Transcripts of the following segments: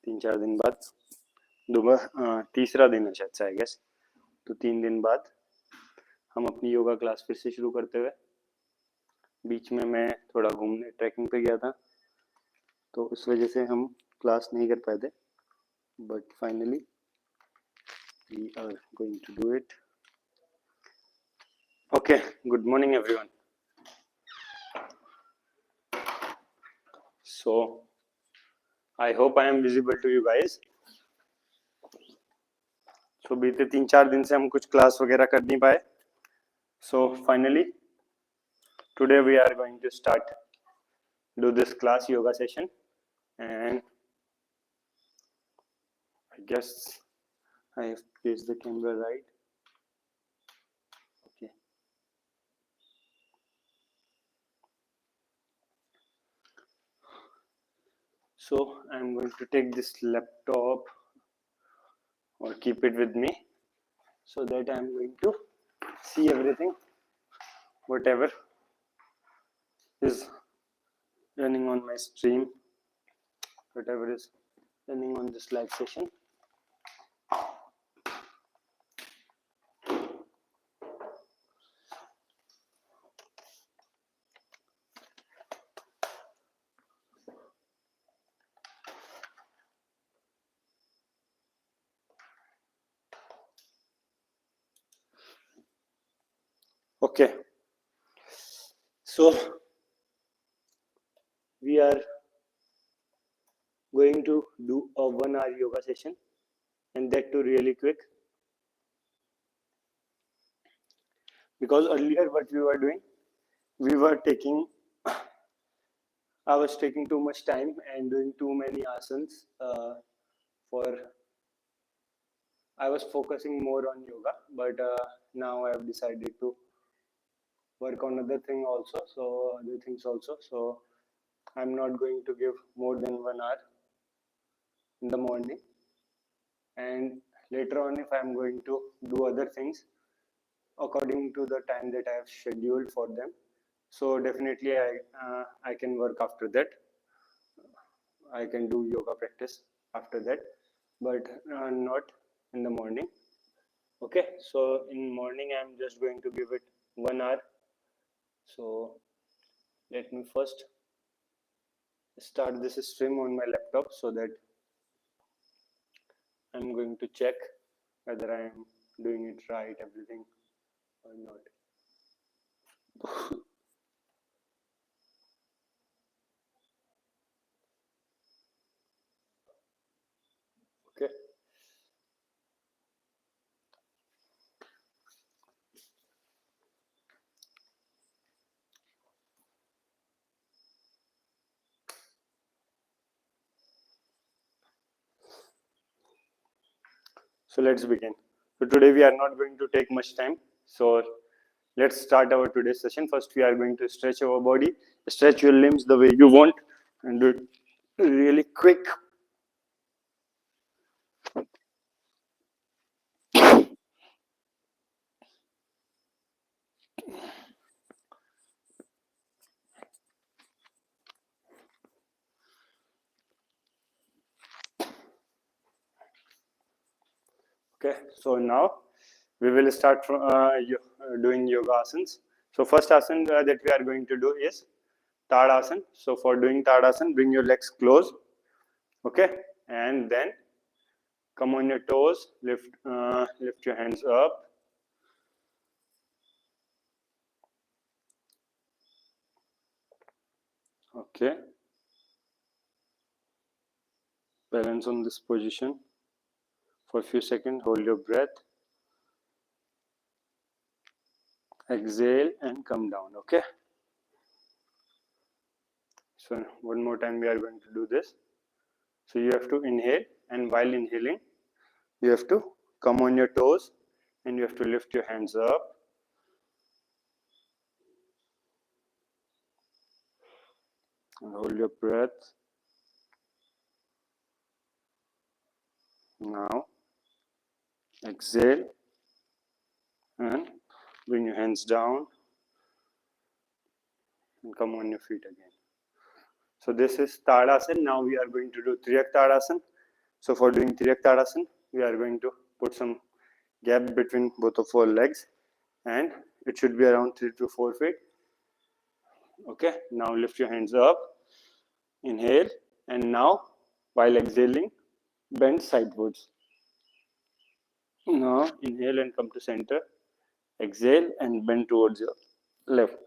3-4 दिन बाद दोबारा तीसरा दिन है शायद से आई गेस, तो 3 दिन बाद हम अपनी योगा क्लास फिर से शुरू करते हुए। बीच में मैं थोड़ा घूमने ट्रैकिंग पे गया था, तो उस वजह से हम क्लास नहीं कर पाए थे, but finally we are going to do it. Okay, good morning everyone. So I hope I am visible to you guys. So बीते 3-4 दिन से हम कुछ क्लास वगैरह कर नहीं पाए. So finally today we are going to start do this class yoga session, and I guess I have placed the camera right. Okay. So I am going to take this laptop or keep it with me so that I am going to see everything, whatever is running on my stream, whatever is running on this live session. Okay, so we are going to do a 1-hour yoga session, and that too really quick, because earlier what we were doing, we were taking I was taking too much time and doing too many asanas. I was focusing more on yoga, but now I have decided to work on other things also. So I'm not going to give more than 1 hour in the morning, and later on, if I'm going to do other things according to the time that I have scheduled for them, so definitely I can work after that. I can do yoga practice after that, but not in the morning. Okay, so in morning I'm just going to give it 1 hour. So let me first start this stream on my laptop so that I'm going to check whether I am doing it right, everything or not. Okay. So let's begin. So today we are not going to take much time. So let's start our today's session. First, we are going to stretch our body, stretch your limbs the way you want, and do it really quick. Okay, so now we will start from doing yoga asanas. So first asana that we are going to do is Tadasana. So for doing Tadasana, bring your legs close, okay, and then come on your toes, lift your hands up. Okay, balance on this position for a few seconds, hold your breath, exhale and come down. Okay, so one more time we are going to do this. So you have to inhale, and while inhaling you have to come on your toes and you have to lift your hands up. And hold your breath. Now exhale and bring your hands down and come on your feet again. So this is Tadasana. Now we are going to do Triyak Tadasana. So for doing Tadasana, we are going to put some gap between both of our legs, and it should be around 3 to 4 feet. Okay, now lift your hands up, inhale, and now while exhaling, bend sidewards. Now inhale and come to center, exhale and bend towards your left.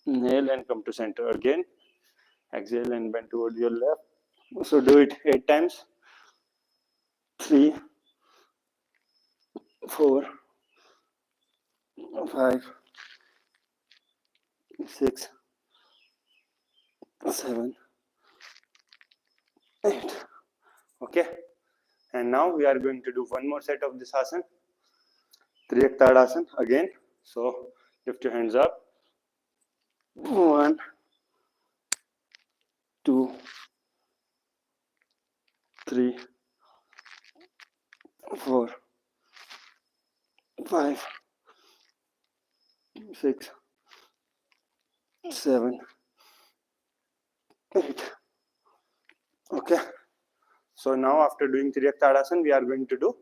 Inhale and come to center again, exhale and bend towards your left. So do it 8 times. 3, 4, 5, 6, 7, 8. Okay, and now we are going to do one more set of this asana, Tadasana again. So lift your hands up. 1, 2, 3, 4, 5, 6, 7, 8. Okay. So now after doing Tadasana, we are going to do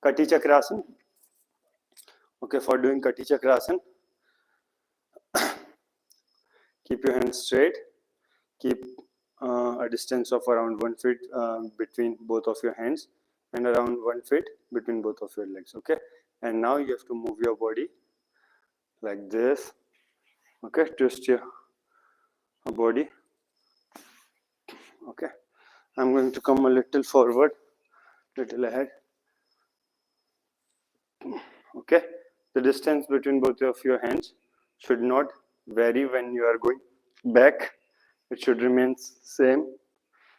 Kati Chakrasana. Okay, for doing Kati Chakrasana, keep your hands straight. Keep a distance of around 1 foot between both of your hands, and around 1 foot between both of your legs. Okay, and now you have to move your body like this. Okay, twist your body. Okay, I'm going to come a little forward, little ahead. Okay, the distance between both of your hands should not vary when you are going back. It should remain same,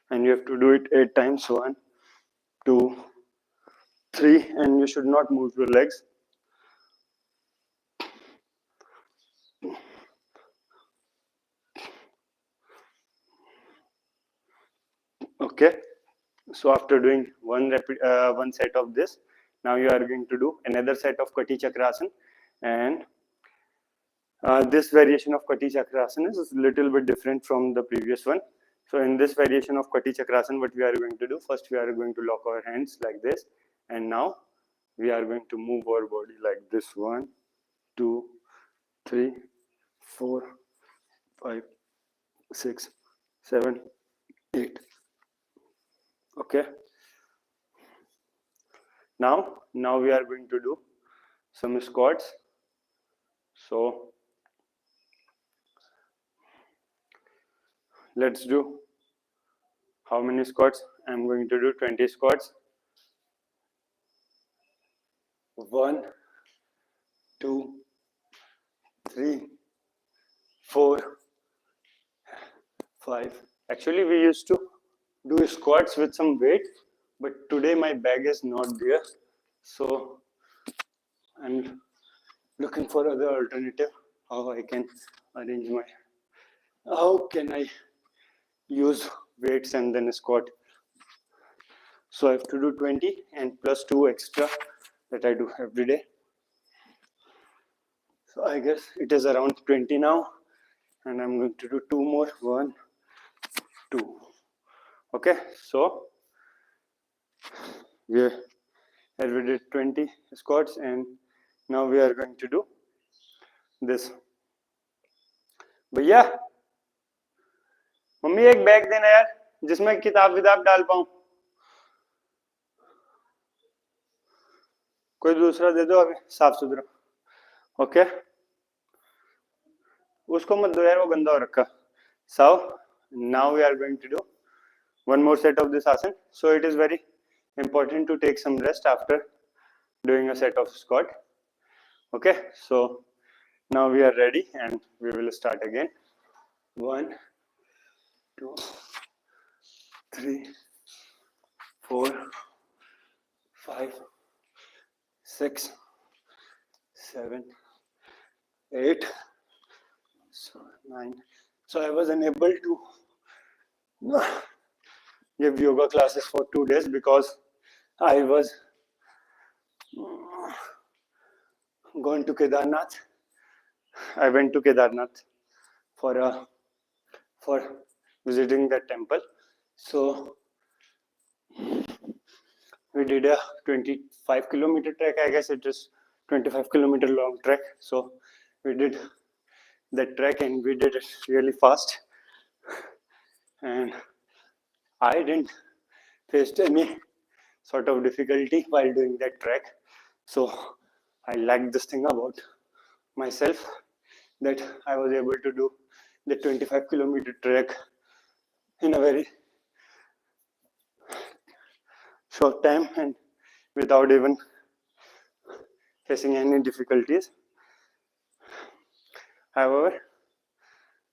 and you have to do it 8 times. 1, 2, 3, and you should not move your legs. Okay, so after doing one set of this, now you are going to do another set of Kati Chakrasana, and this variation of Kati Chakrasana is a little bit different from the previous one. So in this variation of Kati Chakrasana, what we are going to do, first we are going to lock our hands like this, and now we are going to move our body like this. 1, 2, 3, 4, 5, 6, 7, 8. Okay. Now we are going to do some squats. So let's do how many squats? I'm going to do 20 squats. 1, 2, 3, 4, 5. Actually, we used to do squats with some weight, but today my bag is not there, so I'm looking for other alternative. How I can arrange my, how can I use weights and then squat? So I have to do 20 and plus 2 extra that I do every day. So I guess it is around 20 now, and I'm going to do 2 more. 1, 2. Okay, so we did 20 squats, and now we are going to do this. भैया mummy एक bag देना यार जिसमें किताब विताब डाल पाऊं, कोई दूसरा दे दो अभी साफ सुथरा. ओके, उसको मत दो यार, वो गंदा हो रखा. So now we are going to do one more set of this asana. So it is very important to take some rest after doing a set of squat. Okay, so now we are ready and we will start again. 1, 2, 3, 4, 5, 6, 7, 8, 9. So I was unable to give yoga classes for 2 days because I was going to Kedarnath. I went to Kedarnath for visiting that temple. So we did a 25-kilometer trek. I guess it is 25-kilometer long trek. So we did that trek and we did it really fast. And I didn't face any sort of difficulty while doing that trek. So I like this thing about myself, that I was able to do the 25-kilometer trek in a very short time and without even facing any difficulties. However,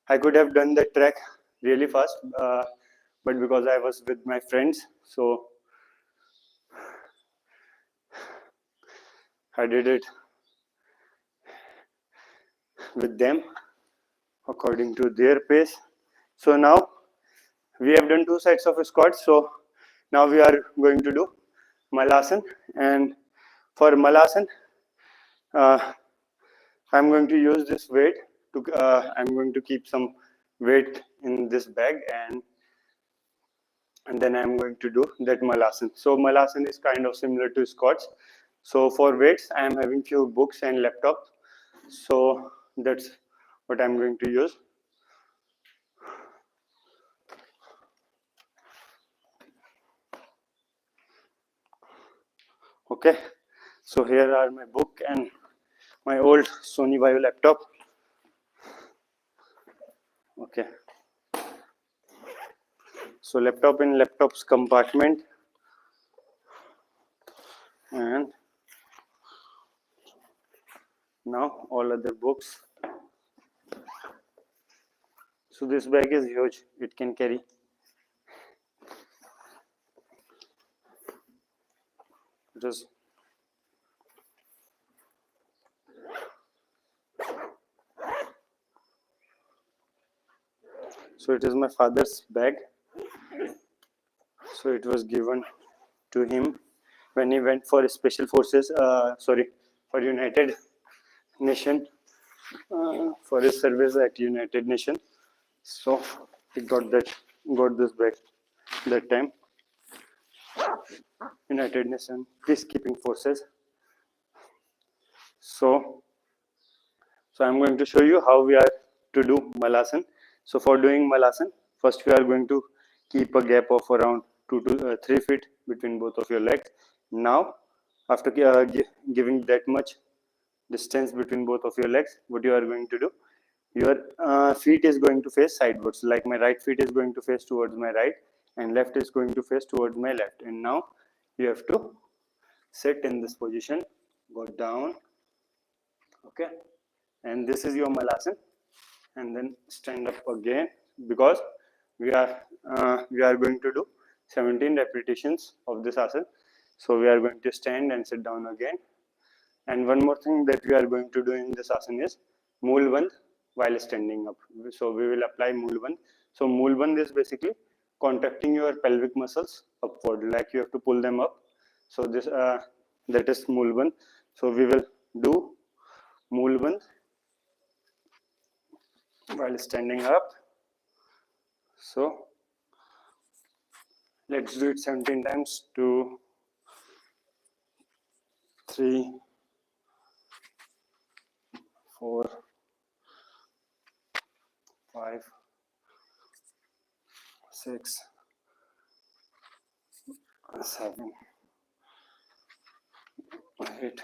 I could have done the trek really fast, but because I was with my friends, so I did it with them according to their pace. So now we have done 2 sets of squats. So now we are going to do Malasan, and for Malasan, I'm going to use this weight to. I'm going to keep some weight in this bag, and then I'm going to do that Malasan. So Malasan is kind of similar to squats. So for weights, I am having few books and laptop. So that's what I'm going to use. Okay, so here are my book and my old Sony Vaio laptop. Okay, so laptop in laptop's compartment, and now all other books. So this bag is huge, it can carry just so it is my father's bag. So it was given to him when he went for special forces, for United Nation, for his service at United Nation. So he got this bag that time. United Nation peacekeeping forces. So I'm going to show you how we are to do Malasan. So for doing Malasan, first we are going to keep a gap of around 2 to 3 feet between both of your legs. Now, after giving that much distance between both of your legs, what you are going to do, your feet is going to face sideways. Like my right feet is going to face towards my right and left is going to face towards my left. And now you have to sit in this position, go down, okay, and this is your Malasan, and then stand up again, because we are going to do 17 repetitions of this asana. So we are going to stand and sit down again. And one more thing that we are going to do in this asana is Moolband while standing up. So we will apply Moolband. So Moolband is basically contracting your pelvic muscles upward, like you have to pull them up. So this that is Moolband. So we will do Moolband while standing up. So let's do it 17 times. 2, 3, 4, 5, 6, 7, 8,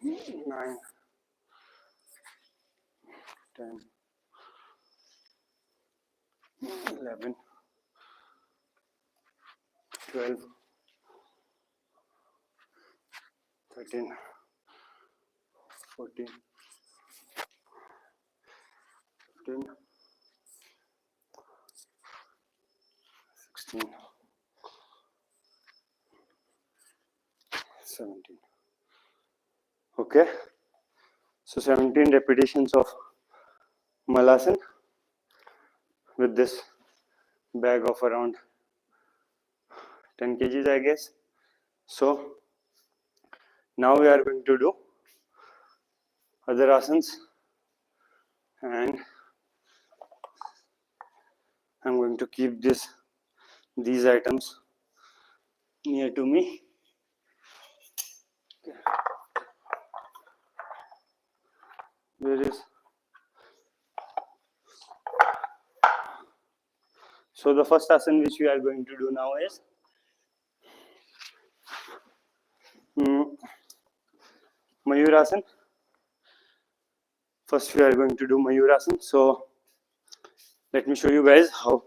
9, 10, 11, 12, 13, 14, 15, 16, 17. Okay, so 17 repetitions of Malasan with this bag of around 10 kgs, I guess. So now we are going to do other asanas, and I'm going to keep these items near to me. Okay. Where is? So the first asana which we are going to do now is Mayurasana. First we are going to do Mayurasana. So let me show you guys how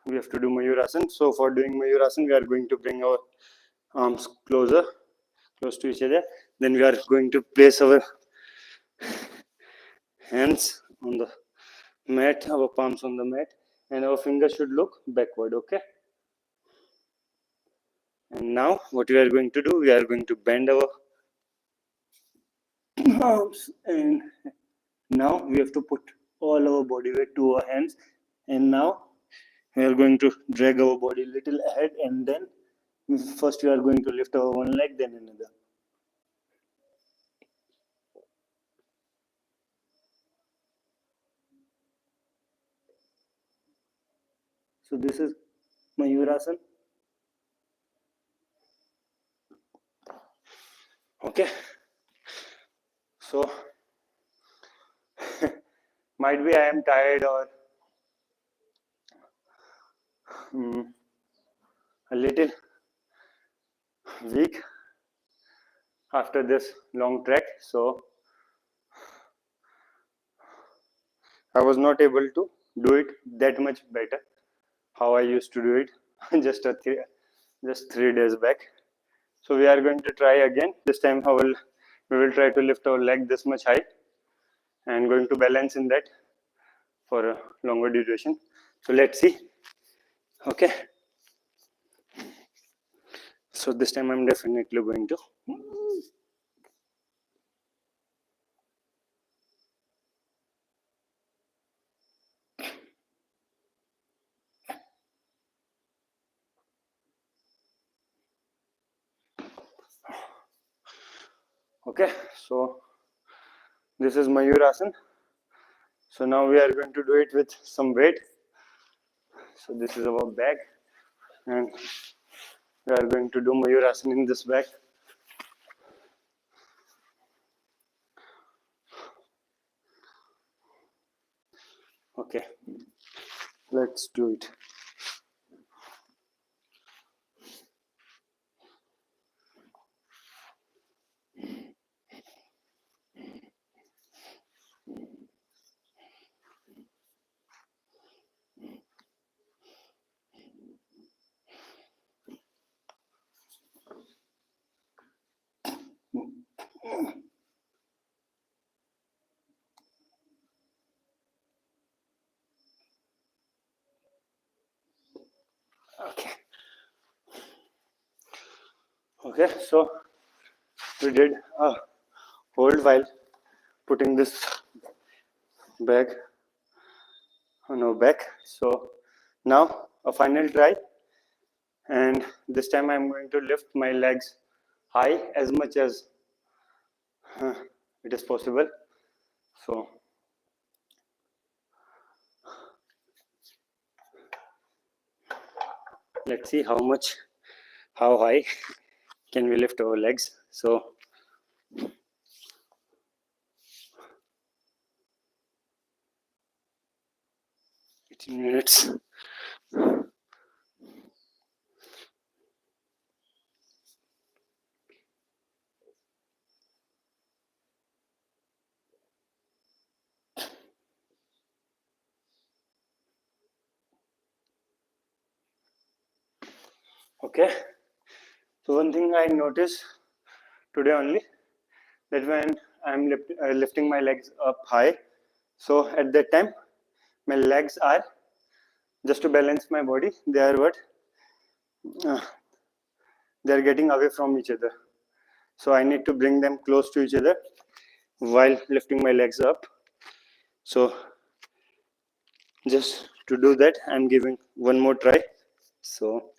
we have to do Mayurasana. So for doing Mayurasana, we are going to bring our arms close to each other. Then we are going to place our hands on the mat, our palms on the mat, and our fingers should look backward. Okay. And now what we are going to do, we are going to bend our arms, and now we have to put all our body weight to our hands, and now we are going to drag our body a little ahead, and then first we are going to lift our one leg, then another. So this is Mayurasana. Okay. So might be I am tired or a little weak after this long trek, so I was not able to do it that much better how I used to do it just 3 days back. So we are going to try again. This time we will try to lift our leg this much high and going to balance in that for a longer duration. So let's see. Okay. So this time I'm definitely going to okay. So this is Mayurasana. So now we are going to do it with some weight. So this is our bag, and we are going to do Mayurasana in this bag. Okay, let's do it. Okay. Okay, so we did a hold while putting this bag on our back. So now a final try, and this time I'm going to lift my legs high as much as it is possible. So let's see how high can we lift our legs. So 18 minutes. Okay, so one thing I noticed today only, that when I'm lifting my legs up high, so at that time my legs are, just to balance my body, they are they are getting away from each other. So I need to bring them close to each other while lifting my legs up. So just to do that, I'm giving one more try. So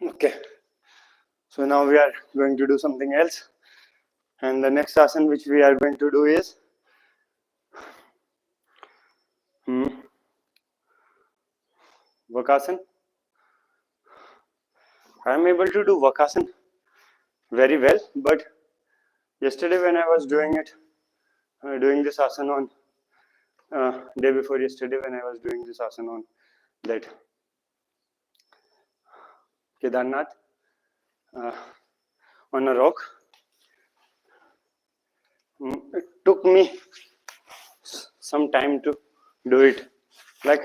Okay, so now we are going to do something else, and the next asana which we are going to do is Vakasana. I am able to do Vakasana very well, but yesterday when I was doing it, doing this asana on day before yesterday when I was doing this asana on that Kedarnath on a rock, it took me some time to do it. Like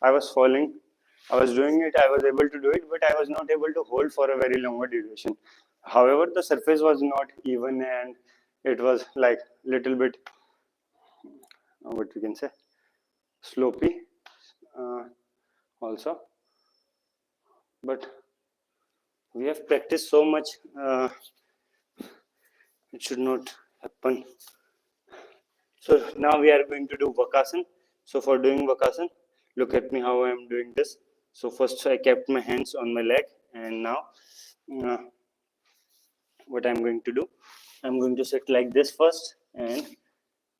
I was falling, I was doing it, I was able to do it, but I was not able to hold for a very longer duration. However, the surface was not even and it was like little bit, what we can say, slopey also. But we have practiced so much, it should not happen. So now we are going to do Vakasana. So for doing Vakasana, look at me how I am doing this. So first I kept my hands on my leg, and now what I am going to do, I am going to sit like this first, and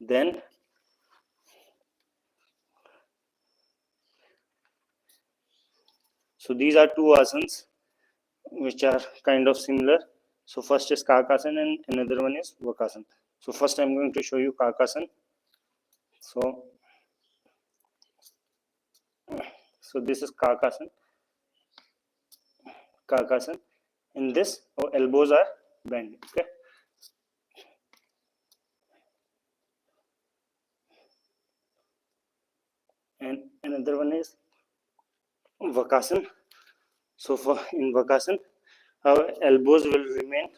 then so these are two asanas which are kind of similar. So first is Kakasana and another one is Vakasana. So first I am going to show you Kakasana. So this is Kakasana. Kakasana. In this, our elbows are bent. Okay. And another one is Vakasana. So for in Vakasana, our elbows will remain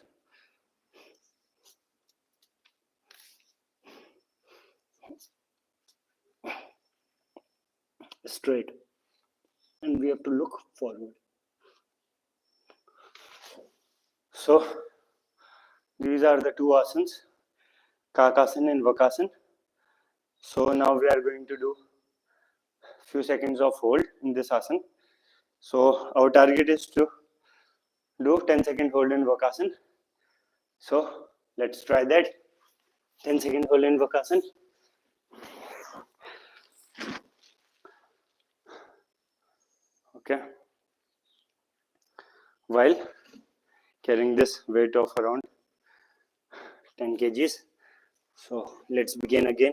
straight, and we have to look forward. So these are the two asanas, Kakasana and Vakasana. So now we are going to do few seconds of hold in this asana. So our target is to do 10-second hold in Vakasana. So let's try that. 10-second hold in Vakasana. Okay. While carrying this weight of around 10 kgs. So let's begin again.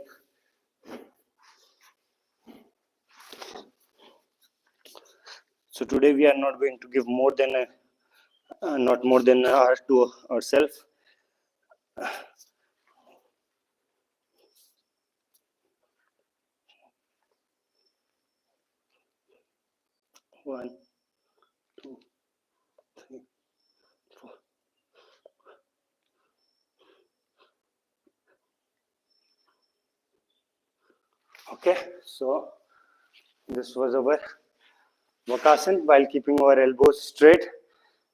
So today we are not going to give more than not more than an hour to ourselves. One, two, three, four. Okay, so this was our Vakasana while keeping our elbows straight.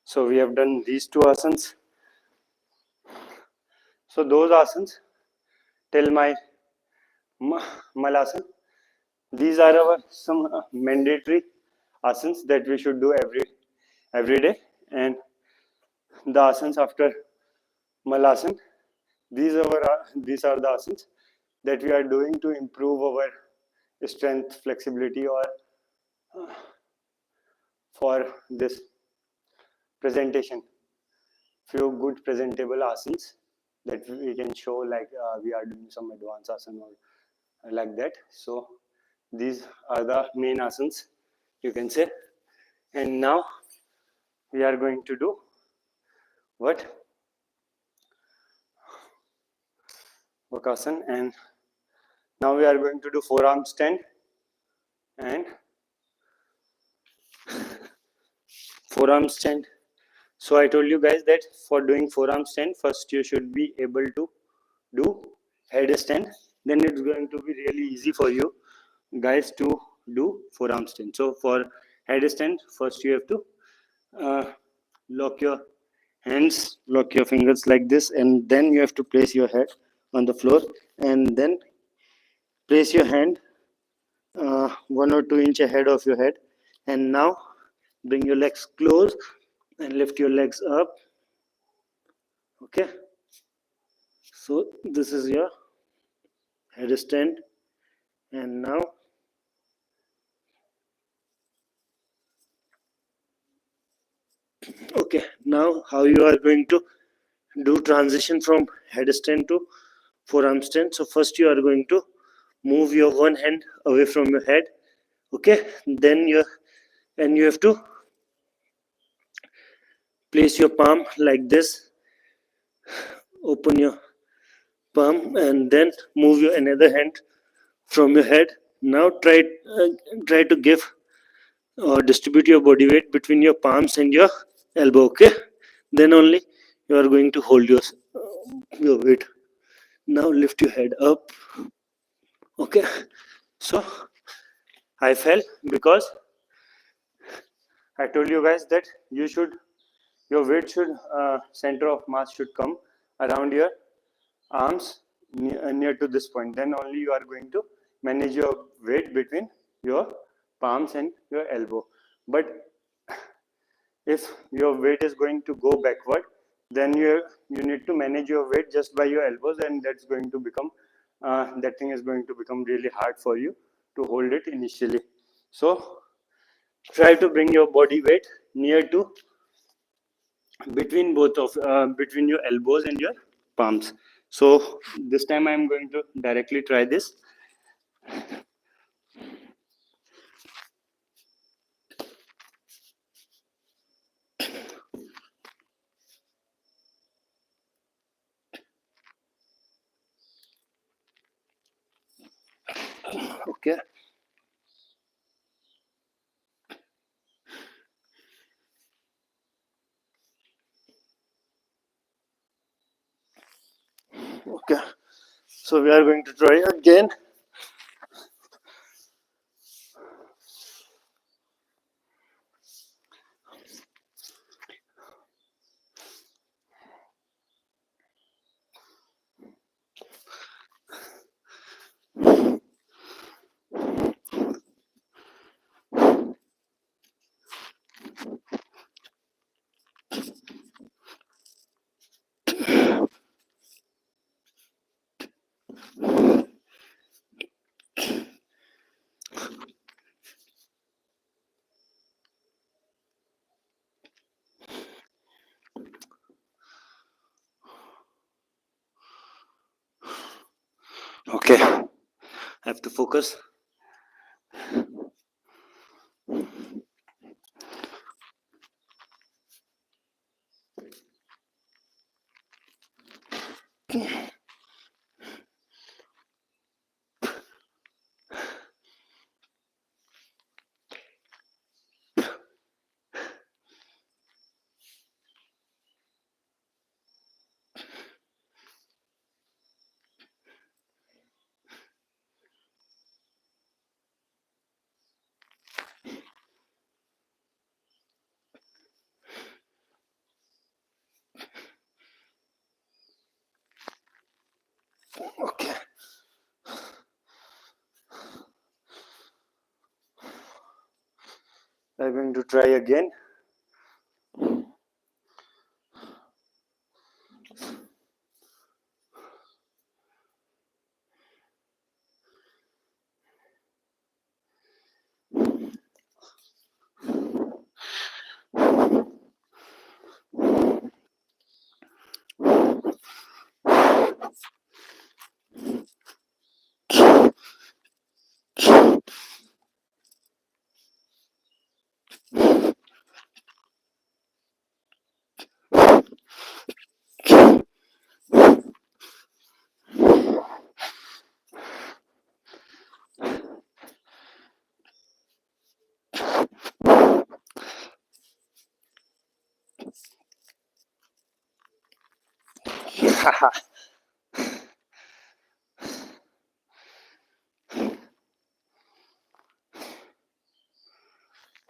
So we have done these two asanas. So those asanas till my Malasana, these are our some mandatory asanas that we should do every day, and the asanas after Malasana, these are the asanas that we are doing to improve our strength, flexibility, or for this presentation. Few good presentable asanas that we can show, like we are doing some advanced asana or like that. So these are the main asanas, you can say. And now we are going to do what? Vakasana. And now we are going to do forearm stand and forearm stand. So I told you guys that for doing forearm stand, first you should be able to do headstand. Then it's going to be really easy for you guys to do forearm stand. So for headstand, first you have to lock your hands, lock your fingers like this, and then you have to place your head on the floor, and then place your hand 1 or 2 inches ahead of your head, and now bring your legs close and lift your legs up. Okay, so this is your headstand, and now okay, now how you are going to do transition from headstand to forearm stand. So first you are going to move your one hand away from your head. Okay, then you have to place your palm like this, open your palm, and then move your another hand from your head. Now try to give or distribute your body weight between your palms and your elbow. Okay, then only you are going to hold your weight. Now lift your head up. Okay, so I fell because I told you guys that your weight should center of mass should come around your arms near to this point. Then only you are going to manage your weight between your palms and your elbow. But if your weight is going to go backward, then you need to manage your weight just by your elbows, and that's going to become that thing is going to become really hard for you to hold it initially. So try to bring your body weight near to between your elbows and your palms. So this time I am going to directly try this. Okay, okay, so we are going to try again. Okay, I have to focus. Okay, I'm going to try again.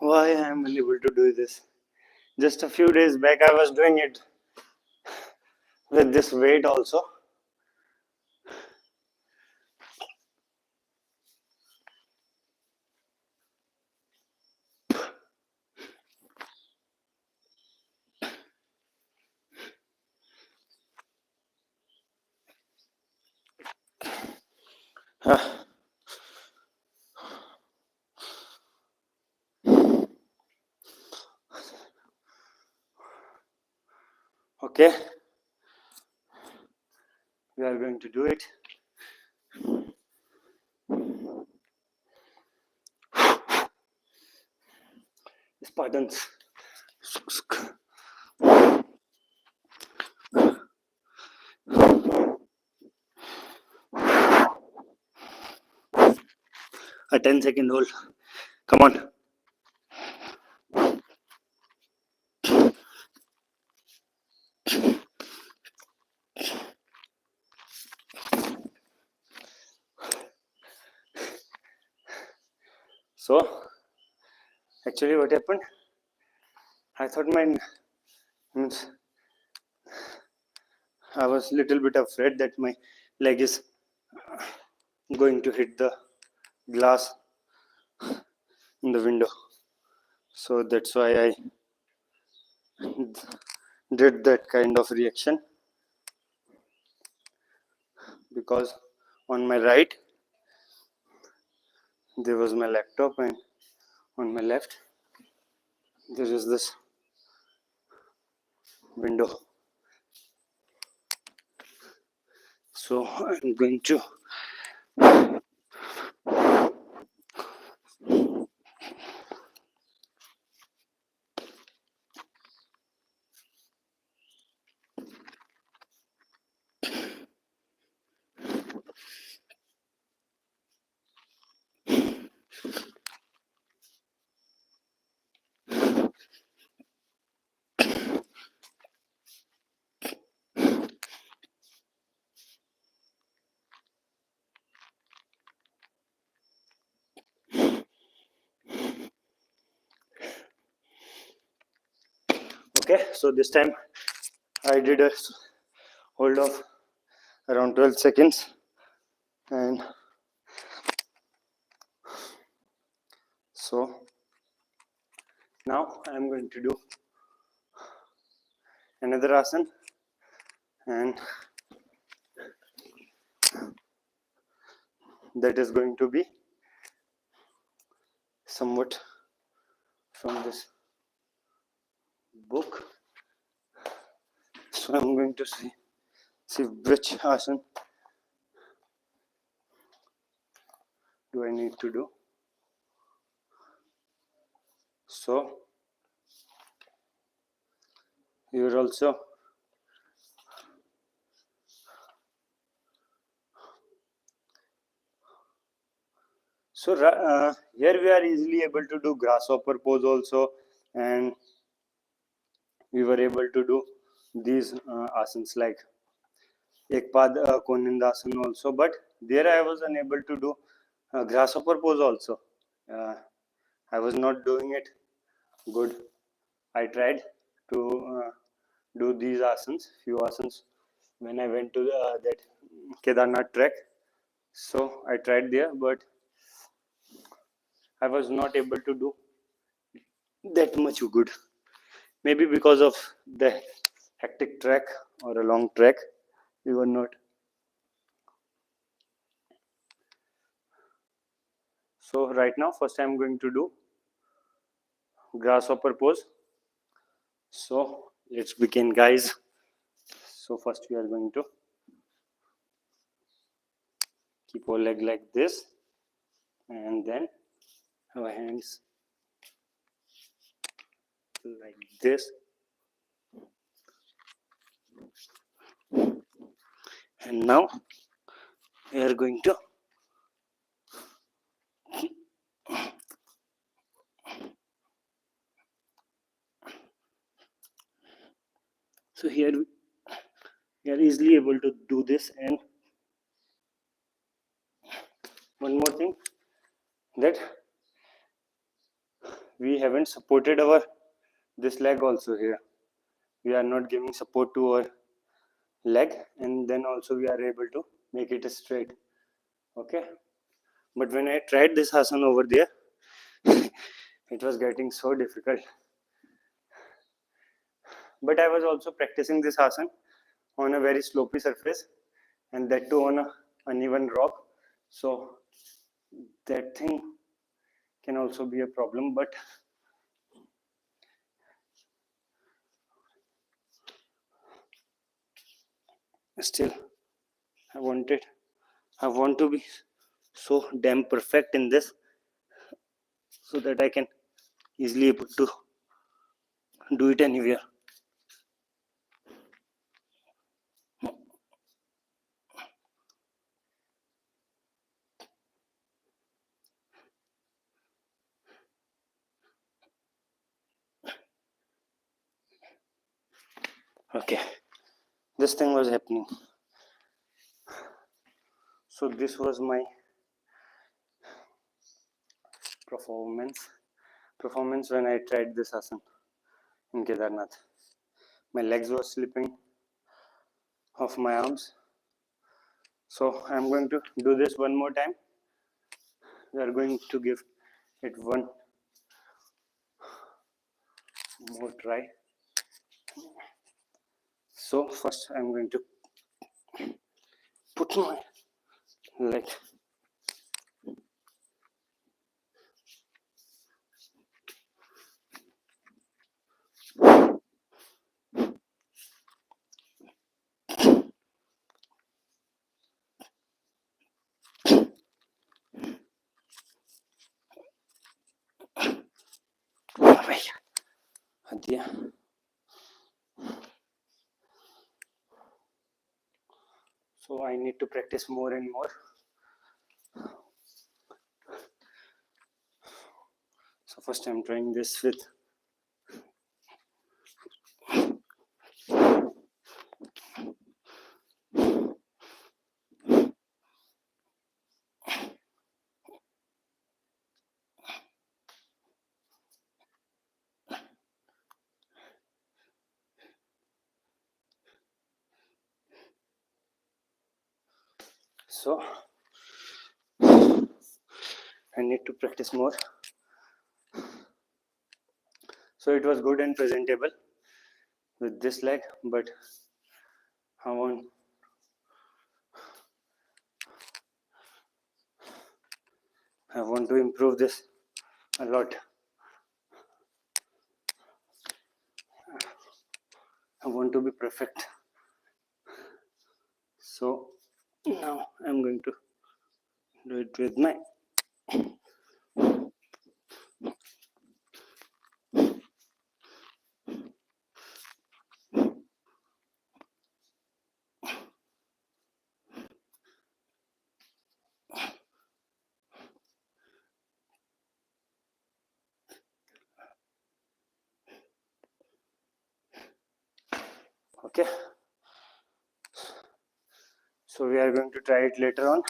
Why I am unable to do this? Just a few days back I was doing it with this weight also. Okay, we are going to do it. Spartans. A 10-second hold. Come on. So, actually what happened, I thought I was little bit afraid that my leg is going to hit the glass in the window. So that's why I did that kind of reaction, because on my right there was my laptop and on my left there is this window. So I'm going to okay, so this time I did a hold of around 12 seconds, and so now I am going to do another asana, and that is going to be somewhat from this book. So I'm going to see which asana do I need to do. So here also here we are easily able to do grasshopper pose also, and we were able to do these asanas like Ekpad Konindasana also, but there I was unable to do grasshopper pose also. I was not doing it good. I tried to do these asanas, few asanas, when I went to that Kedarnath trek. So I tried there, but I was not able to do that much good. Maybe because of the hectic trek or a long trek, we were not. So right now, first I am going to do grasshopper pose. So let's begin, guys. So first we are going to keep our leg like this, and then our hands like this, and now we are going to so here we are easily able to do this. And one more thing, that we haven't supported our this leg also. Here we are not giving support to our leg, and then also we are able to make it straight. Okay, but when I tried this asana over there, it was getting so difficult. But I was also practicing this asana on a very slopey surface, and that too on a uneven rock. So that thing can also be a problem, but still I want to be so damn perfect in this, so that I can easily able to do it anywhere. Okay, this thing was happening. So this was my performance when I tried this asana in Kedarnath. My legs were slipping off my arms. So I'm going to do this one more time. We are going to give it one more try. So first I'm going to put my leg so I need to practice more and more. So first I'm trying this with so I need to practice more. So it was good and presentable with this leg, but I want to improve this a lot. I want to be perfect. So now I'm going to do it with my okay. So we are going to try it later.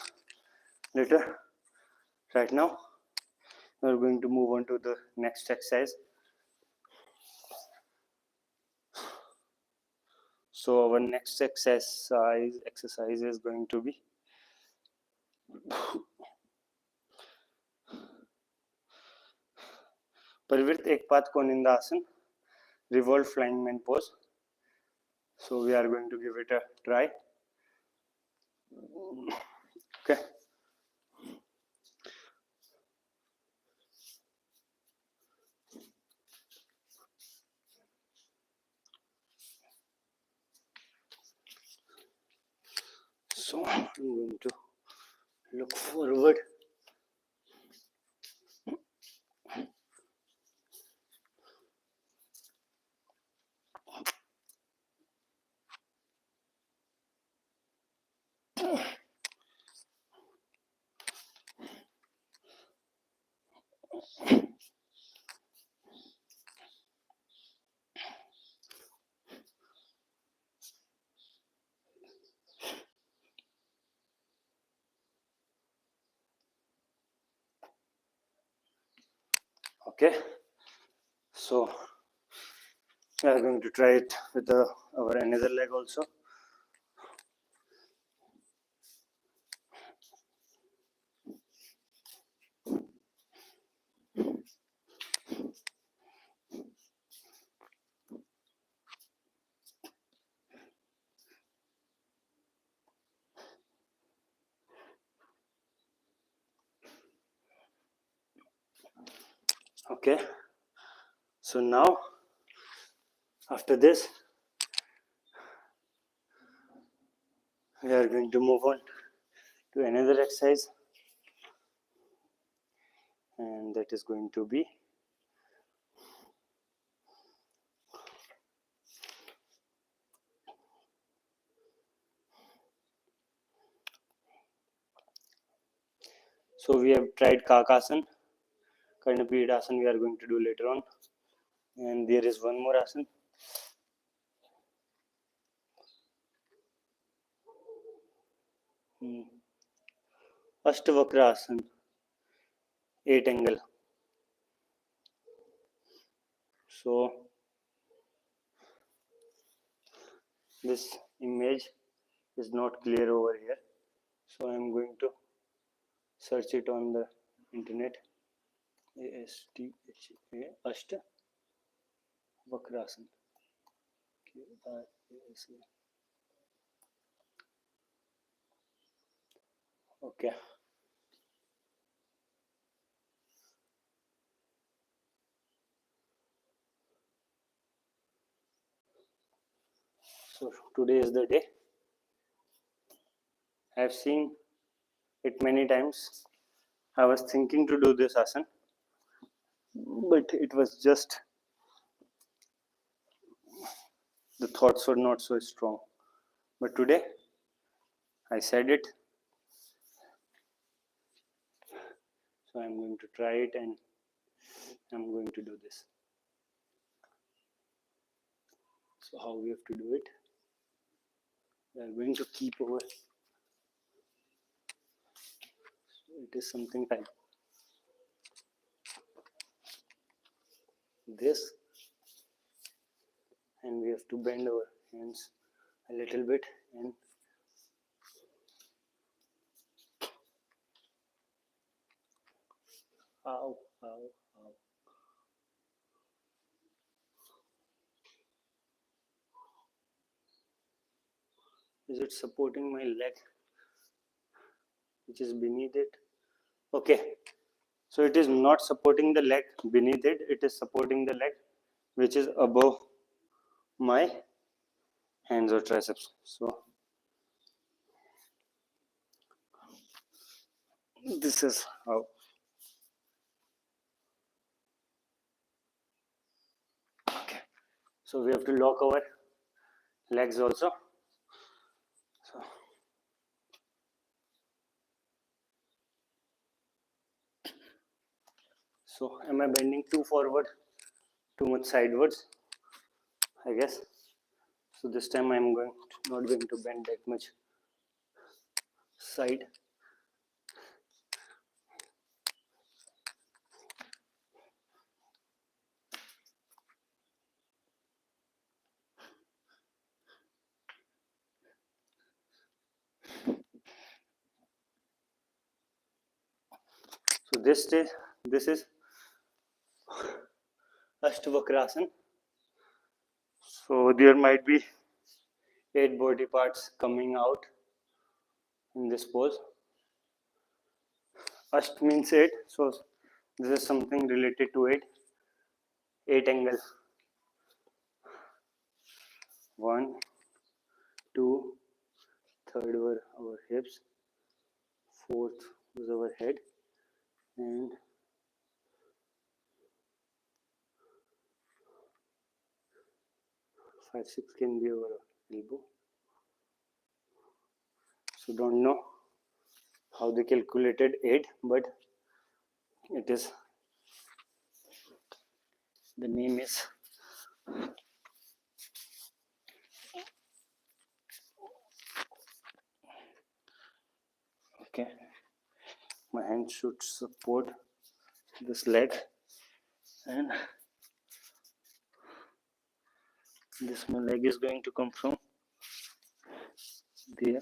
Right now we are going to move on to the next exercise. So our next exercise is going to be Parivrit Ekpath Koninda Asana, revolved flying man pose. So we are going to give it a try. Okay. So I'm going to look forward. Okay. So we are going to try it with our another leg also. Okay, so now after this we are going to move on to another exercise, and that is going to be so we have tried Kakasana, Karnapidasana we are going to do later on, and there is one more asana. Ashtavakra asana, 8 angle. So this image is not clear over here, so I am going to search it on the internet. Ashtavakrasana. Okay. So today is the day. I have seen it many times. I was thinking to do this asana, but it was just the thoughts were not so strong. But today I said it, so I'm going to try it and I'm going to do this. So how we have to do it? We are going to keep over. So it is something like this, and we have to bend our hands a little bit and ow. Is it supporting my leg which is beneath it? Okay, so it is not supporting the leg beneath it, it is supporting the leg which is above my hands or triceps. So this is how. Okay, so we have to lock our legs also. So am I bending too forward, too much sidewards? I guess. So this time I am not going to bend that much side. So this is Ashtavakrasana. So there might be 8 body parts coming out in this pose. Asht means 8, so this is something related to 8. 8 angle. 1, 2, third were our hips, fourth was our head, and 5, 6 can be our elbow. So don't know how they calculated 8, but it is, the name is okay. My hand should support this leg, and this my leg is going to come from there.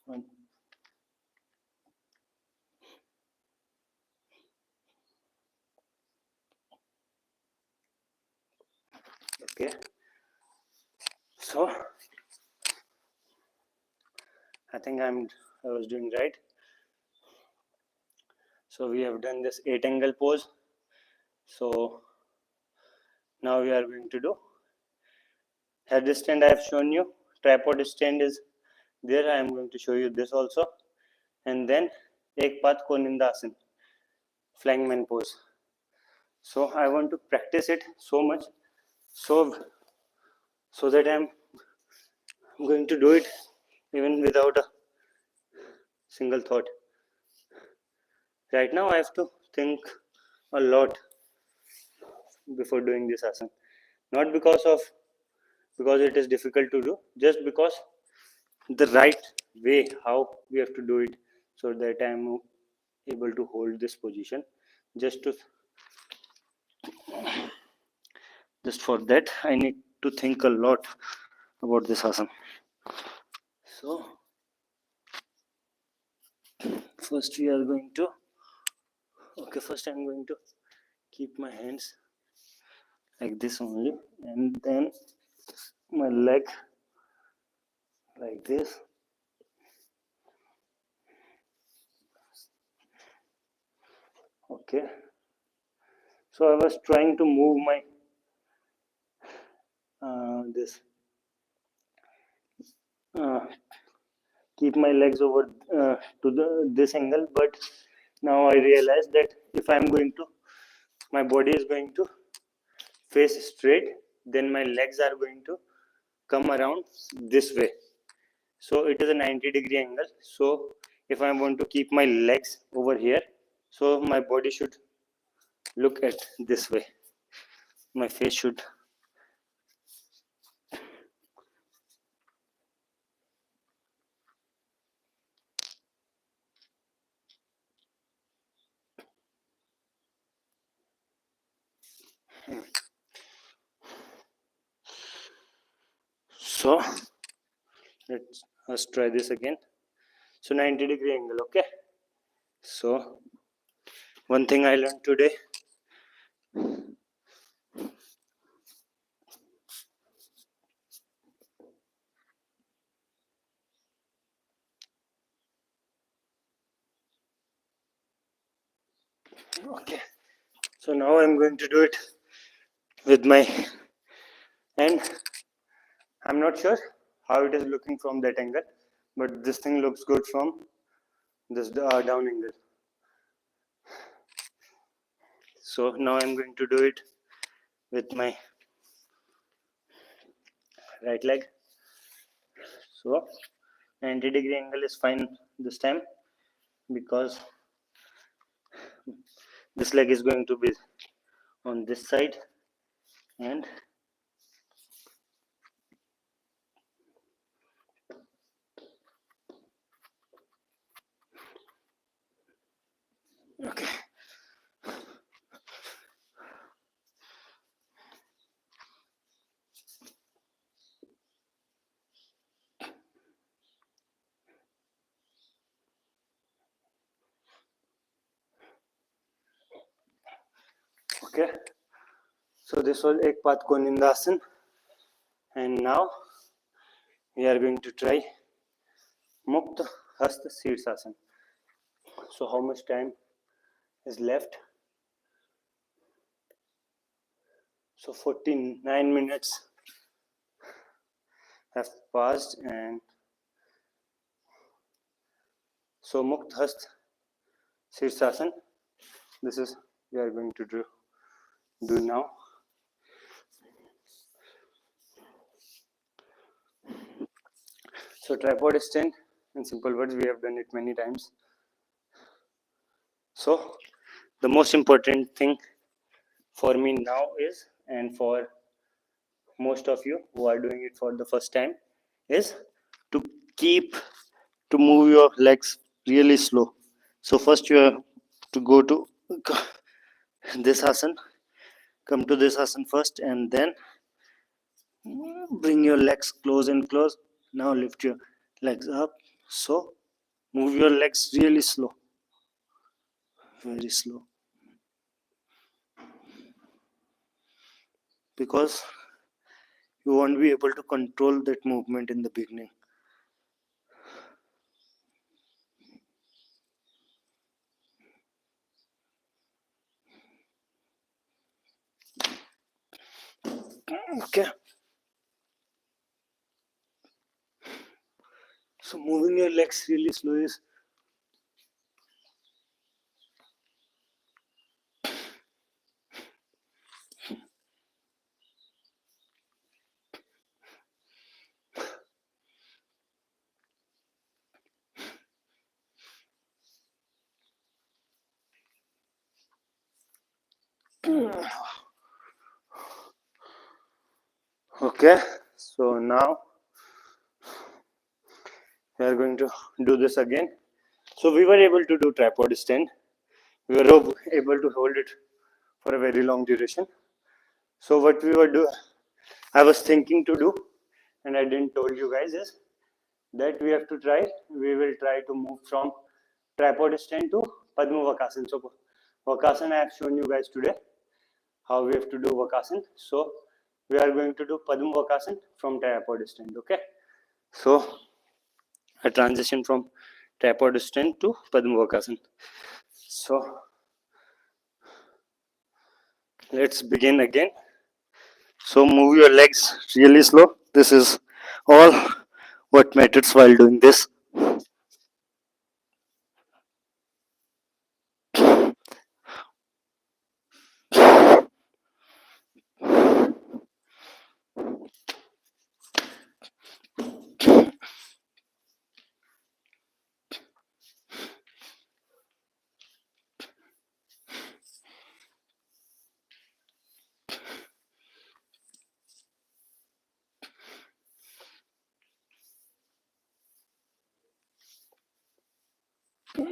One. Okay, so I think I was doing right. So we have done this 8 angle pose. So now we are going to do head stand. I have shown you. Tripod stand is there. I am going to show you this also. And then ek path konindasana, flying man pose. So I want to practice it so much, so that I am going to do it even without a single thought. Right now I have to think a lot before doing this asana, not because it is difficult to do, just because the right way how we have to do it, so that I am able to hold this position. Just for that I need to think a lot about this asana. So first we are going to first I'm going to keep my hands like this only, and then my leg like this. Okay, so I was trying to move my keep my legs over to this angle, but now I realize that if I'm going to, my body is going to face straight, then my legs are going to come around this way. So it is a 90-degree angle. So if I want to keep my legs over here, so my body should look at this way. My face should so let's try this again. So 90-degree angle. Okay, so one thing I learned today, okay, so now I'm going to do it with my hand. I'm not sure how it is looking from that angle, but this thing looks good from this down angle. So now I'm going to do it with my right leg. So 90-degree angle is fine this time, because this leg is going to be on this side, and okay, okay, so this was ek path konindasana, and now we are going to try Mukta Hasta Sirsasana. So how much time is left? So 49 minutes have passed, and so Mukta Hasta Sirsasana, this is we are going to do now. So tripod stand, in simple words, we have done it many times. So the most important thing for me now is, and for most of you who are doing it for the first time, is to move your legs really slow. So first you have to go to this asana, come to this asana first, and then bring your legs close and close. Now lift your legs up. So move your legs really slow, very slow, because you won't be able to control that movement in the beginning. Okay. So moving your legs really slow is okay. So now we are going to do this again. So we were able to do tripod stand. We were able to hold it for a very long duration. So what we were doing, I was thinking to do, and I didn't told you guys is that we have to try. We will try to move from tripod stand to Padma Vakasana. So Vakasana I have shown you guys today how we have to do Vakasana. So we are going to do Padma Vakasana from tripod stand. Okay. So a transition from tripod stand to Padma Vakasana. So let's begin again. So move your legs really slow. This is all what matters while doing this.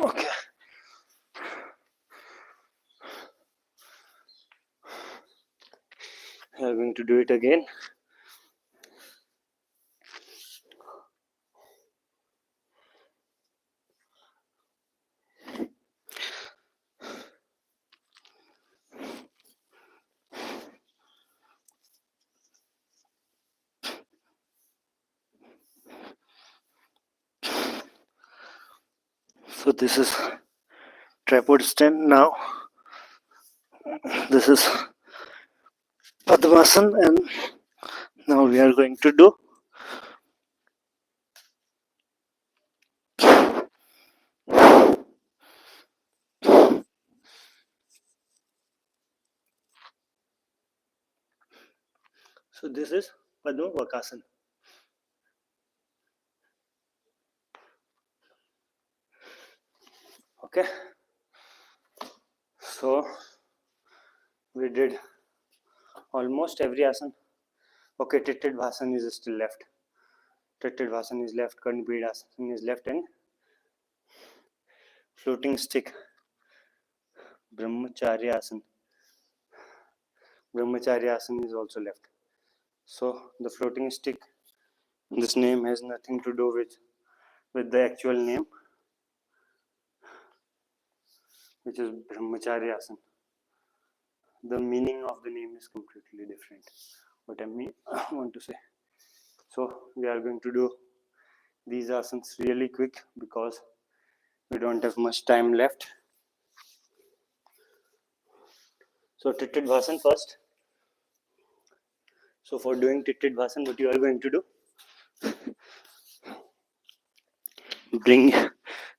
Okay. We are going to do it again. So this is tripod stand now. This is Padmasana, and now we are going to do so this is Padma Vakasana. Okay. So we did almost every asana. Okay, Titted Bhasan is still left. Titted Bhasan is left, Karnapidasana is left, and floating stick, Brahmacharya Asana. Brahmacharya Asana is also left. So the floating stick, this name has nothing to do with the actual name, which is Brahmacharya Asana. The meaning of the name is completely different. What I want to say. So we are going to do these asanas really quick because we don't have much time left. So Titted Bhasan first. So for doing Titted Bhasan, what you are going to do?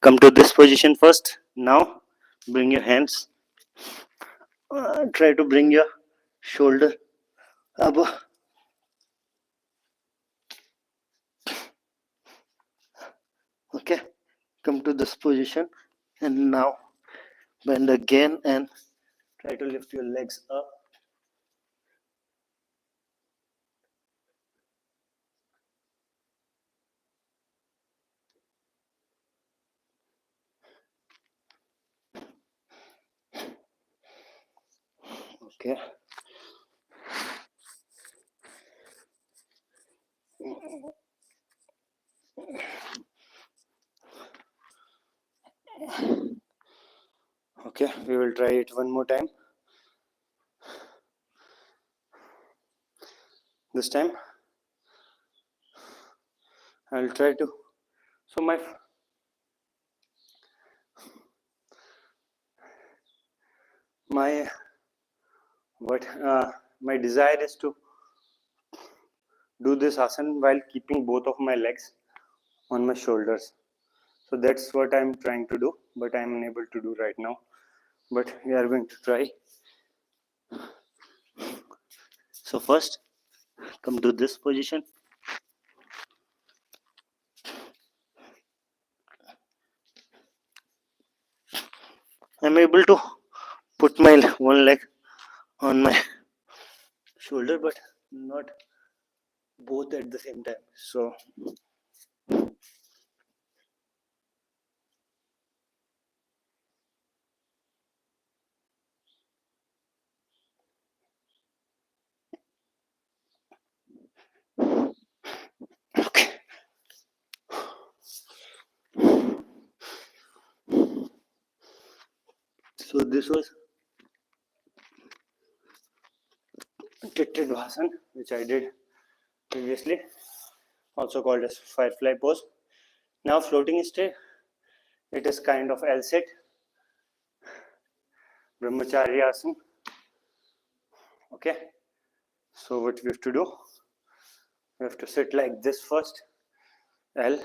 Come to this position first. Now bring your hands. Try to bring your shoulder up. Okay, come to this position, and now bend again and try to lift your legs up. Okay. Okay, we will try it one more time. This time I will try to. So my what my desire is to do this asana while keeping both of my legs on my shoulders. So that's what I'm trying to do, but I'm unable to do right now. But we are going to try. So first, come to this position. I'm able to put my one leg on my shoulder, but not both at the same time. So okay. So this was Titrivasana, which I did previously, also called as firefly pose. Now floating state, it is kind of L sit, Brahmacharya asana. Okay, so what we have to do, we have to sit like this first, L.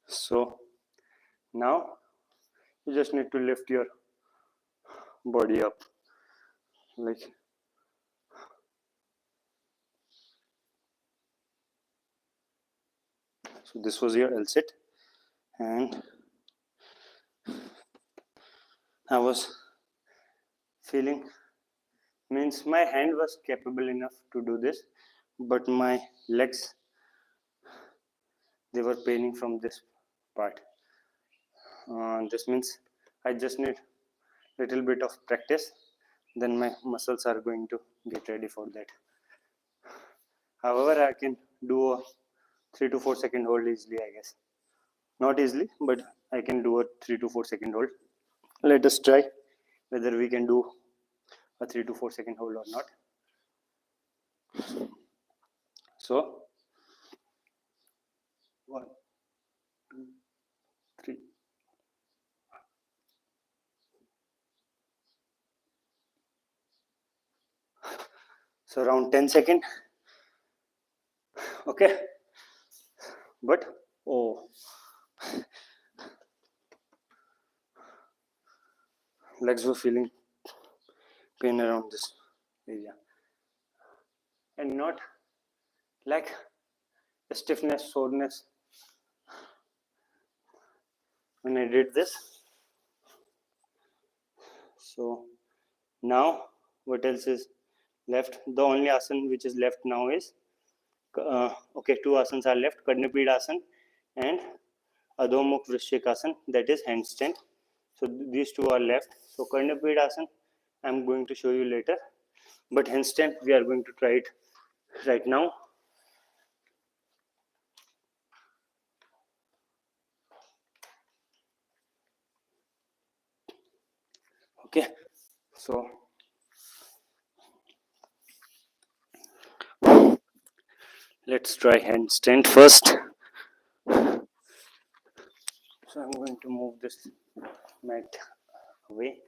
So now you just need to lift your body up like so. This was your L sit, and I was feeling, means my hand was capable enough to do this, but my legs, they were paining from this part. This means I just need little bit of practice, then my muscles are going to get ready for that. However, I can do a 3 to 4 second hold easily, I guess. Not easily, but I can do a 3 to 4 second hold. Let us try whether we can do a 3 to 4 second hold or not. So 1, 2, 3. So around 10 seconds. Okay, but oh, legs were feeling pain around this area, and not like stiffness, soreness when I did this. So now what else is left? The only asana which is left now is okay, two asanas are left: Karnapidasana and Adho Mukh Vrishikasana, that is handstand. So these two are left. So Karnapidasana I am going to show you later, but handstand we are going to try it right now. Okay, so let's try handstand first. So I'm going to move this mat away.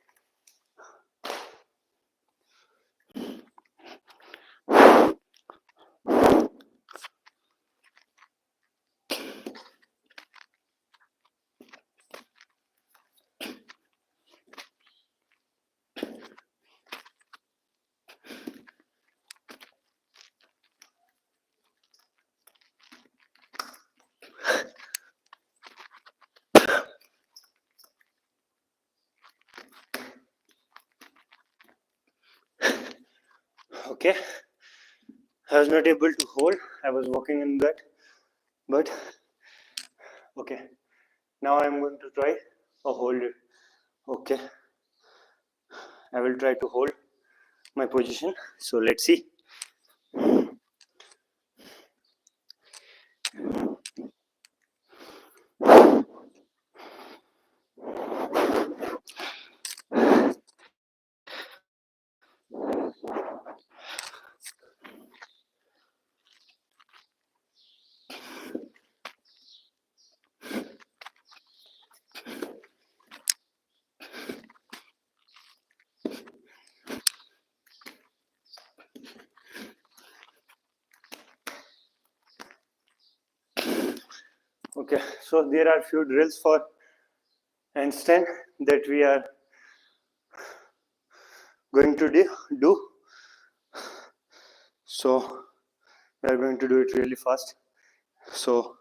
Okay, I was not able to hold. I was walking in that, but okay. Now I'm going to try a hold it. Okay, I will try to hold my position. So let's see. Okay, so there are few drills for handstand that we are going to do. So we are going to do it really fast. So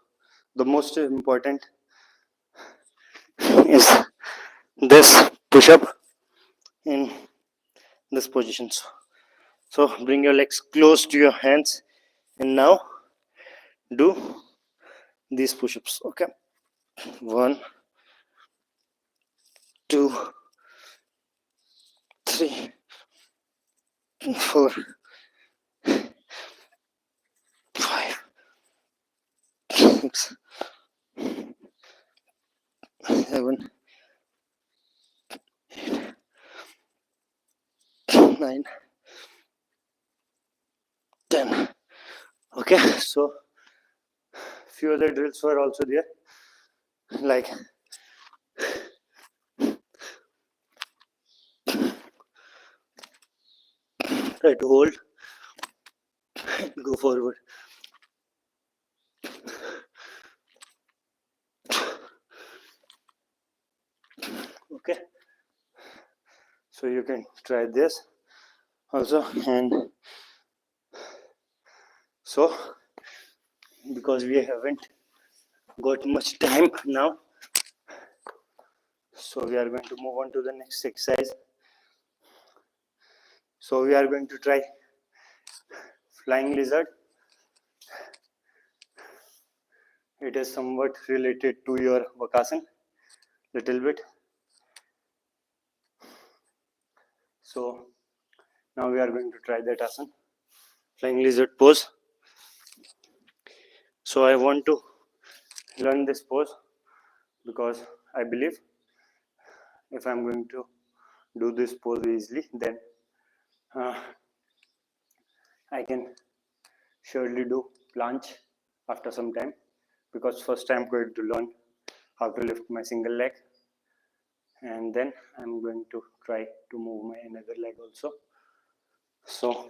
the most important is this push-up in this position. So bring your legs close to your hands and now do these push-ups. Okay, 1, 2, 3, 4, 5, 6, 7, 9, 10. Okay, so few other drills were also there, like try to hold, go forward. Okay, so you can try this also. And so because we haven't got much time now, so we are going to move on to the next exercise. So we are going to try flying lizard. It is somewhat related to your Vakasana, little bit. So now we are going to try that asana, flying lizard pose. So I want to learn this pose because I believe if I'm going to do this pose easily, then I can surely do planche after some time, because first I'm going to learn how to lift my single leg, and then I'm going to try to move my another leg also. So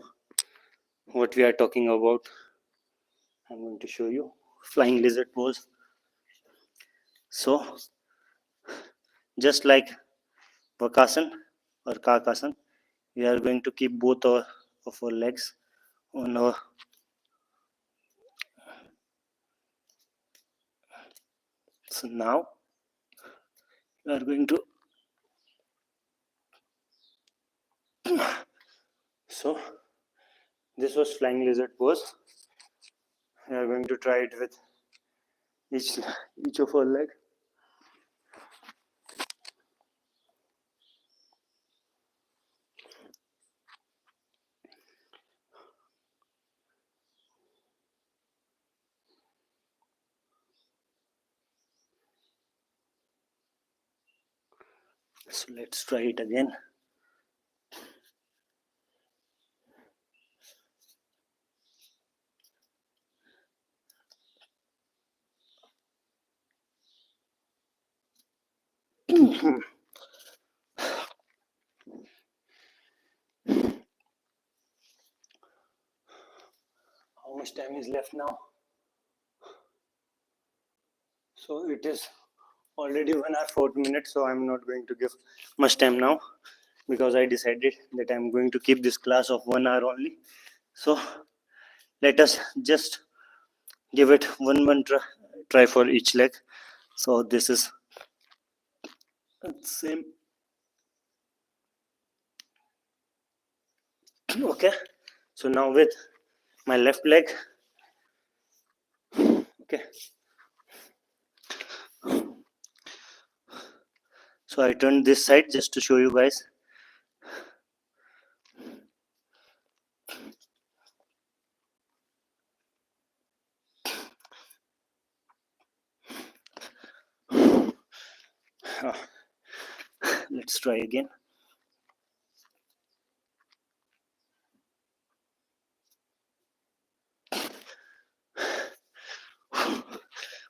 what we are talking about, I'm going to show you flying lizard pose. So just like Vakasana or Kakasana, we are going to keep both of our legs on our so now we are going to so this was flying lizard pose. We are going to try it with each of our leg. So let's try it again. How much time is left now? So it is already 1 hour 40 minutes, so I'm not going to give much time now, because I decided that I'm going to keep this class of 1 hour only. So let us just give it one try for each leg. So this is same. Okay, so now with my left leg. Okay, so I turned this side just to show you guys. Let's try again.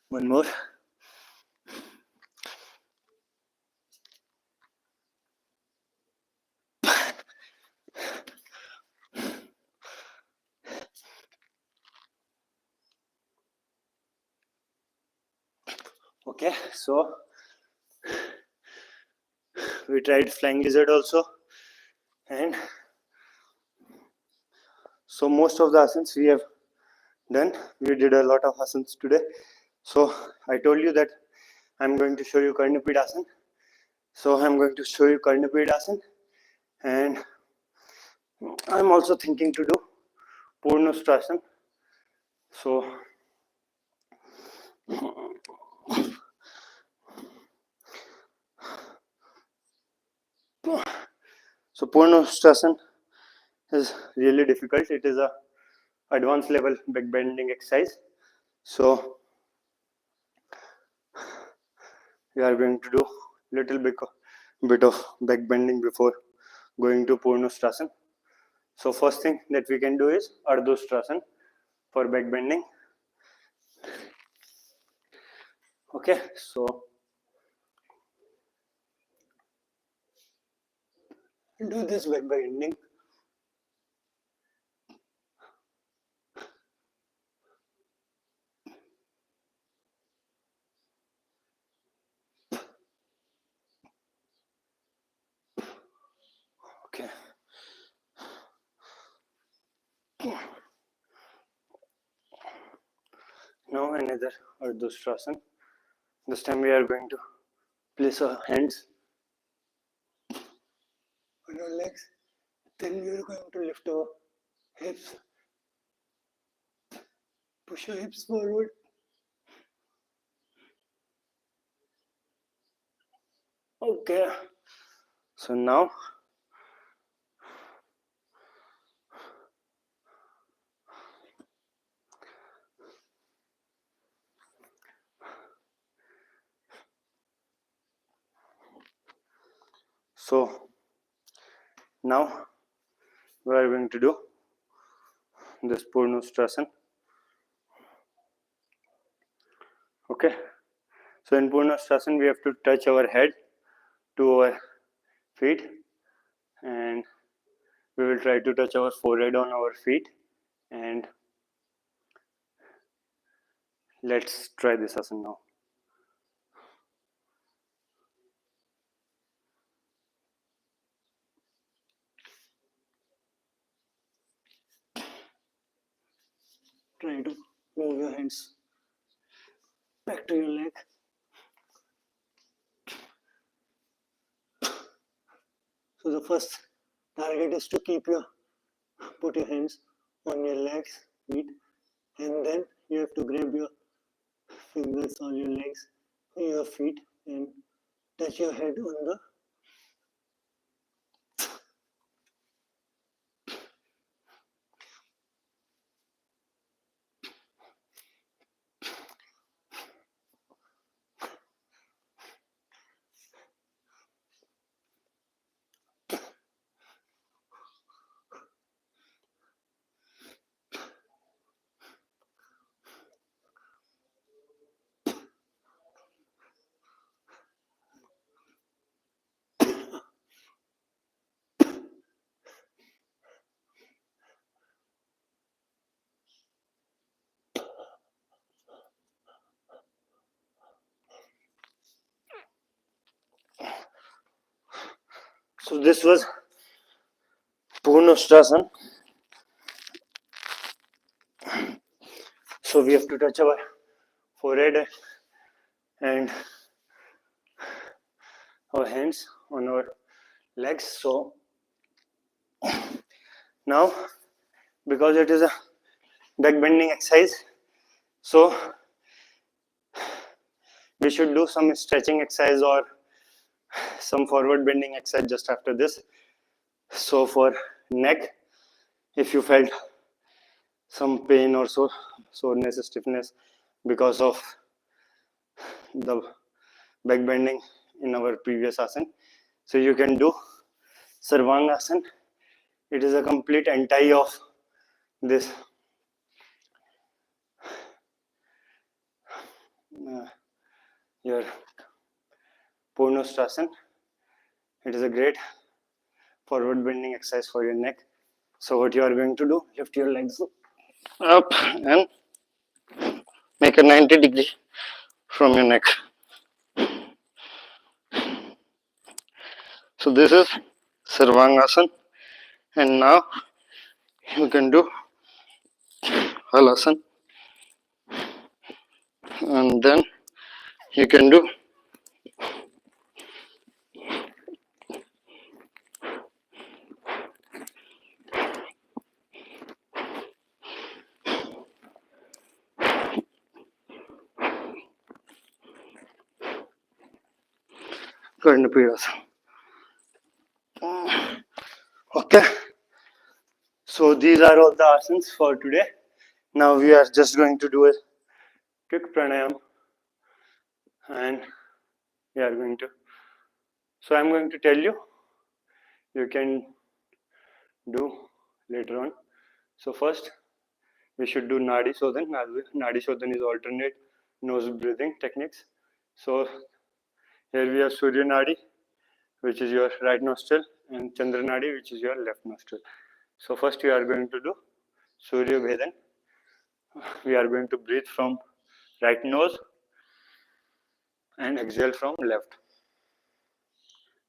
One more. Okay, so we tried flying lizard also, and so most of the asanas we have done. We did a lot of asanas today. So I told you that I'm going to show you Karnapid asana. So I'm going to show you Karnapid asana, and I'm also thinking to do Purnostrasana. So Purnostrasana is really difficult. It is a advanced level back bending exercise. So we are going to do little bit of back bending before going to Purnostrasana. So first thing that we can do is Ardhostrasana for back bending. Okay, so do this back bending. Okay. Now another Ardhostrasana. This time we are going to place our hands on our legs. Then we are going to lift our hips. Push your hips forward. Okay. So now now we are going to do this Purnostrasana. Okay. So in Purnostrasana we have to touch our head to our feet, and we will try to touch our forehead on our feet, and let's try this asana now. Try to move your hands back to your leg. So the first target is to put your hands on your legs, feet, and then you have to grab your fingers on your legs, your feet, and touch your head on the So this was Purnostrasana. So we have to touch our forehead and our hands on our legs. So now, because it is a back bending exercise, so we should do some stretching exercise or some forward bending exercise just after this. So for neck, if you felt some pain or soreness, stiffness because of the back bending in our previous asana, so you can do Sarvangasana. It is a complete anti of this your Purnostrasana. It is a great forward bending exercise for your neck. So what you are going to do, lift your legs up and make a 90 degree from your neck. So this is Sarvangasana, and now you can do Halasana, and then you can do Karnapidasana. Okay, so these are all the asanas for today. Now we are just going to do a quick pranayam, and we are going to. So I'm going to tell you. You can do later on. So first, we should do Nadi Shodhan. Nadi Shodhan is alternate nose breathing techniques. So here we have Surya Nadi, which is your right nostril, and Chandra Nadi, which is your left nostril. So first we are going to do Surya Bhedan. We are going to breathe from right nose and exhale from left.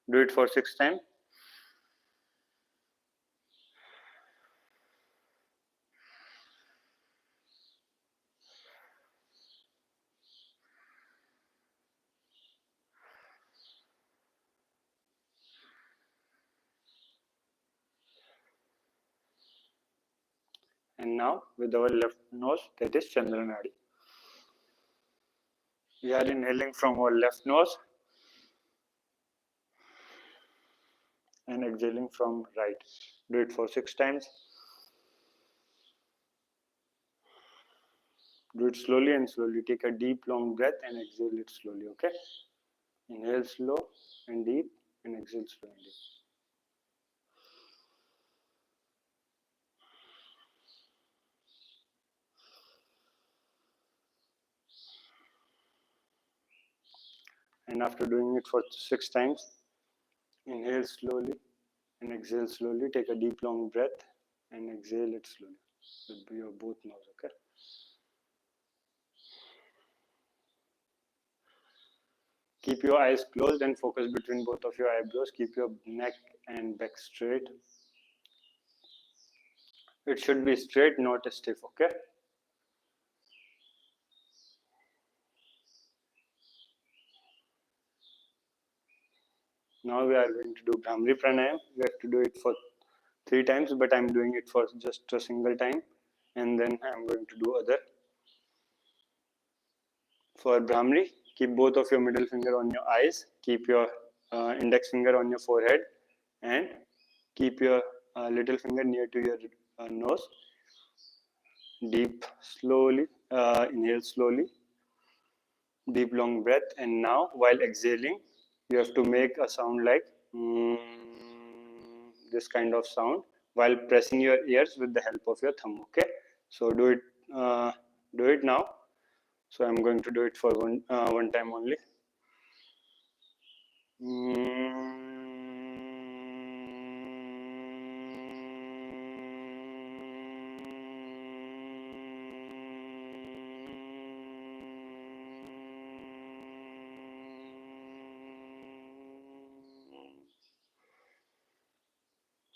Do it for 6 times. And now with our left nose, that is Chandra Nadi. We are inhaling from our left nose and exhaling from right. Do it for 6 times. Do it slowly and slowly. Take a deep, long breath and exhale it slowly, okay? Inhale slow and deep and exhale slow and deep. And after doing it for 6 times, inhale slowly and exhale slowly. Take a deep, long breath and exhale it slowly with your both nose, okay? Keep your eyes closed and focus between both of your eyebrows. Keep your neck and back straight. It should be straight, not stiff, okay? Now we are going to do Bhramari Pranayam. We have to do it for 3 times, but I'm doing it for just a single time, and then I'm going to do other. For Bhramari, keep both of your middle finger on your eyes, keep your index finger on your forehead, and keep your little finger near to your nose. Deep, slowly, inhale slowly, deep long breath, and now while exhaling, you have to make a sound like this kind of sound while pressing your ears with the help of your thumb, okay? So do it now. So I'm going to do it for one time only.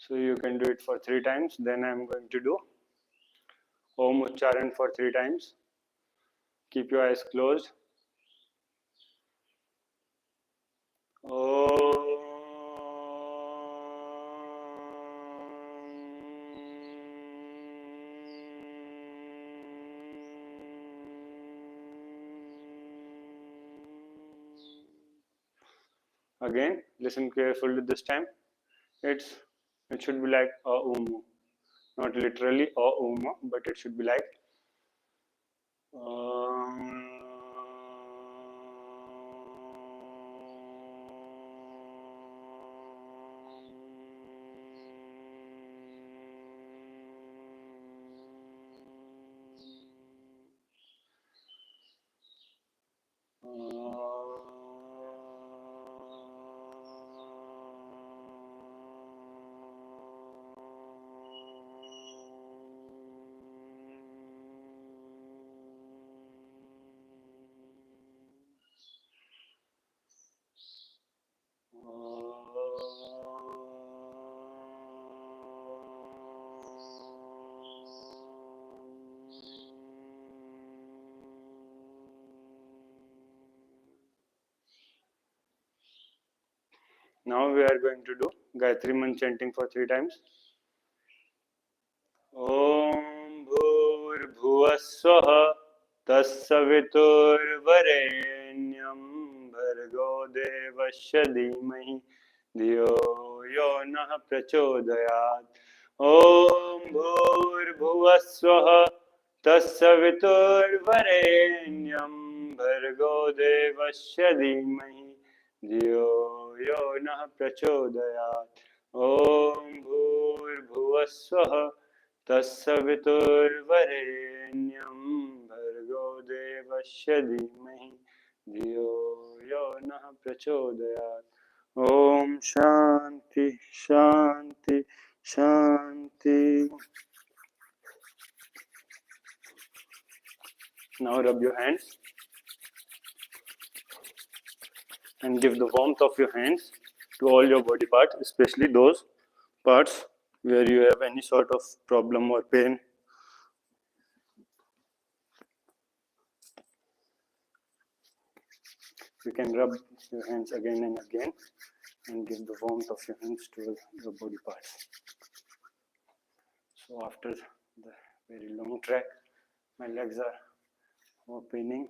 So you can do it for 3 times. Then I'm going to do Om Ucharan for 3 times. Keep your eyes closed. Again, listen carefully this time. It should be like a Om, not literally a Om, but it should be like Now we are going to do Gayatri Mantra chanting for 3 times. Om Bhur Swah Tassaviturvarenyam Bhargo Devasya Dhimahi Dhiyo Yo Nah Prachodayat. Om Bhur Swah Tassaviturvarenyam Bhargo Devasya Dhimahi Dhiyo Yo Nah Prachodayat. Om Bhur Swah तत्सवितुर्वरेण्यं भर्गो देवस्य धीमहि धियो यो नः प्रचोदयात्. Om Shanti Shanti Shanti. Now rub your hands and give the warmth of your hands to all your body parts, especially those parts where you have any sort of problem or pain. You can rub your hands again and again and give the warmth of your hands to your body parts. So after the very long trek, my legs are more paining.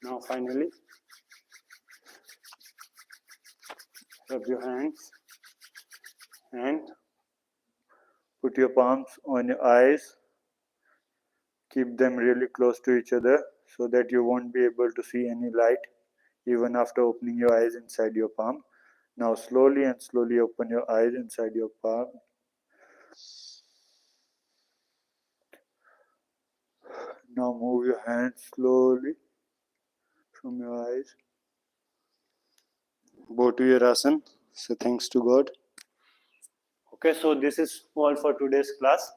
Now finally, rub your hands and put your palms on your eyes. Keep them really close to each other so that you won't be able to see any light even after opening your eyes inside your palm. Now slowly and slowly open your eyes inside your palm. Now move your hands slowly from your eyes. Go to your asana. Say thanks to God. Okay, so this is all for today's class.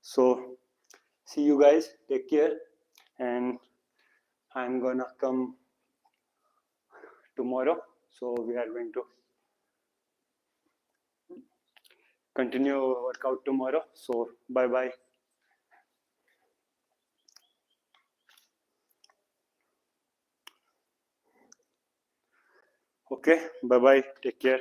So see you guys. Take care. And I'm gonna come tomorrow. So we are going to continue our workout tomorrow. So bye bye. Okay, bye bye. Take care.